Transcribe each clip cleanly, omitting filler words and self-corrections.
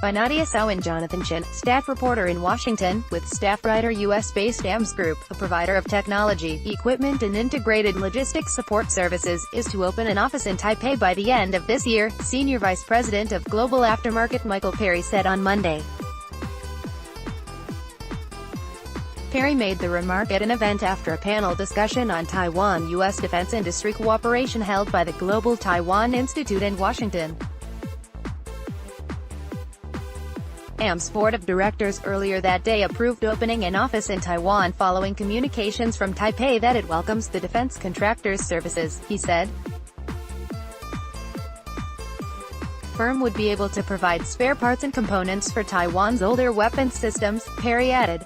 By Nadia Sow and Jonathan Chin, staff reporter in Washington, with staff writer US-based AMS Group, a provider of technology, equipment and integrated logistics support services, is to open an office in Taipei by the end of this year, Senior Vice President of Global Aftermarket Michael Perry said on Monday. Perry made the remark at an event after a panel discussion on Taiwan-U.S. defense industry cooperation held by the Global Taiwan Institute in Washington. AMS board of directors earlier that day approved opening an office in Taiwan following communications from Taipei that it welcomes the defense contractor's services, he said. Firm would be able to provide spare parts and components for Taiwan's older weapons systems, Perry added.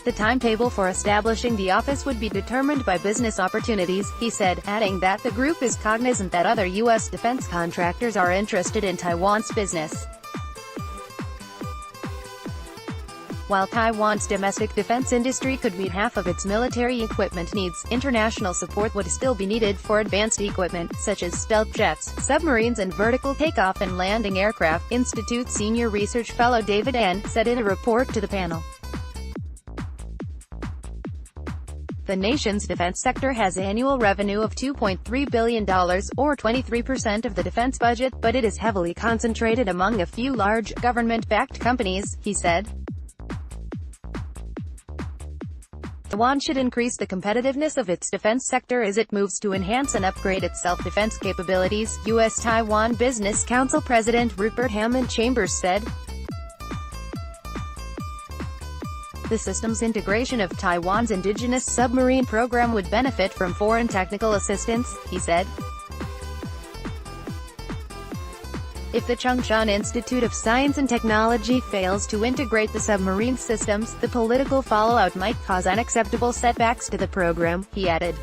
The timetable for establishing the office would be determined by business opportunities, he said, adding that the group is cognizant that other U.S. defense contractors are interested in Taiwan's business. While Taiwan's domestic defense industry could meet half of its military equipment needs, international support would still be needed for advanced equipment, such as stealth jets, submarines and vertical takeoff and landing aircraft, Institute senior research fellow David N. said in a report to the panel. The nation's defense sector has annual revenue of $2.3 billion, or 23% of the defense budget, but it is heavily concentrated among a few large, government-backed companies, he said. Taiwan should increase the competitiveness of its defense sector as it moves to enhance and upgrade its self-defense capabilities, U.S.-Taiwan Business Council President Rupert Hammond Chambers said. The systems integration of Taiwan's indigenous submarine program would benefit from foreign technical assistance, he said. If the Chung-Shan Institute of Science and Technology fails to integrate the submarine systems, the political fallout might cause unacceptable setbacks to the program, he added.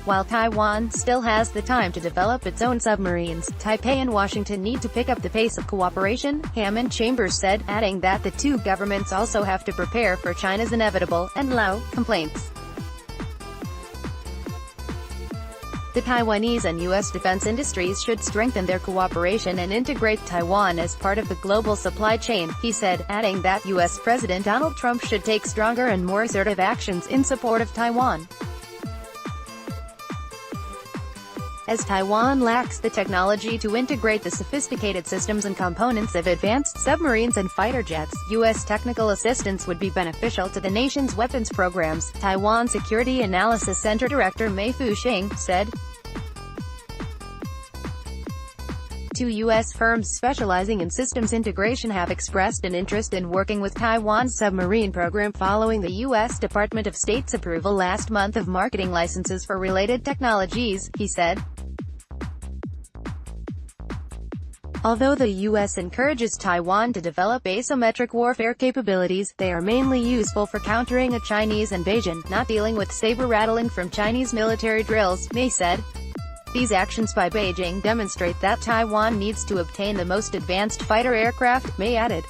While Taiwan still has the time to develop its own submarines, Taipei and Washington need to pick up the pace of cooperation, Hammond Chambers said, adding that the two governments also have to prepare for China's inevitable, and loud, complaints. The Taiwanese and U.S. defense industries should strengthen their cooperation and integrate Taiwan as part of the global supply chain, he said, adding that U.S. President Donald Trump should take stronger and more assertive actions in support of Taiwan. As Taiwan lacks the technology to integrate the sophisticated systems and components of advanced submarines and fighter jets, U.S. technical assistance would be beneficial to the nation's weapons programs, Taiwan Security Analysis Center Director Mei Fuxing said. Two U.S. firms specializing in systems integration have expressed an interest in working with Taiwan's submarine program following the U.S. Department of State's approval last month of marketing licenses for related technologies, he said. Although the U.S. encourages Taiwan to develop asymmetric warfare capabilities, they are mainly useful for countering a Chinese invasion, not dealing with saber rattling from Chinese military drills, Mei said. These actions by Beijing demonstrate that Taiwan needs to obtain the most advanced fighter aircraft, Mei added.